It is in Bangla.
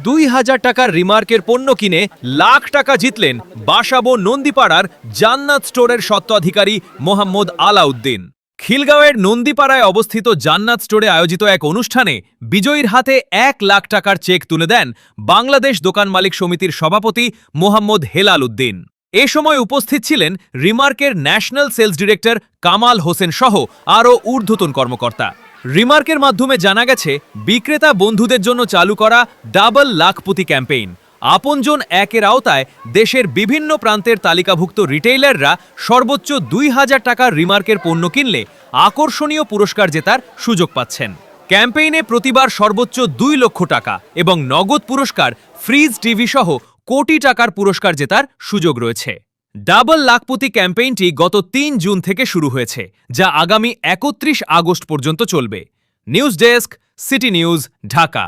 ২,০০০ টাকার রিমার্কের পণ্য কিনে লাখ টাকা জিতলেন বাসাবো নন্দীপাড়ার জান্নাত স্টোরের স্বত্বাধিকারী মোহাম্মদ আলাউদ্দিন। খিলগাঁওয়ের নন্দীপাড়ায় অবস্থিত জান্নাত স্টোরে আয়োজিত এক অনুষ্ঠানে বিজয়ীর হাতে ১ লাখ টাকার চেক তুলে দেন বাংলাদেশ দোকান মালিক সমিতির সভাপতি মোহাম্মদ হেলাল উদ্দিন। এ সময় উপস্থিত ছিলেন রিমার্কের national sales director Kamal Hossain সহ আরও ঊর্ধ্বতন কর্মকর্তা। রিমার্কের মাধ্যমে জানা গেছে বিক্রেতা বন্ধুদের জন্য চালু করা ডাবল লাখপতি ক্যাম্পেইন আপনজন একের আওতায় দেশের বিভিন্ন প্রান্তের তালিকাভুক্ত রিটেইলাররা সর্বোচ্চ ২,০০০ টাকার রিমার্কের পণ্য কিনলে আকর্ষণীয় পুরস্কার জেতার সুযোগ পাচ্ছেন। ক্যাম্পেইনে প্রতিবার সর্বোচ্চ ২ লক্ষ টাকা এবং নগদ পুরস্কার, ফ্রিজ টিভি সহ কোটি টাকার পুরস্কার জেতার সুযোগ রয়েছে। ডাবল লাখপতি ক্যাম্পেইনটি গত ৩ জুন থেকে শুরু হয়েছে, যা আগামী ৩১ আগস্ট পর্যন্ত চলবে। News desk, city news, Dhaka.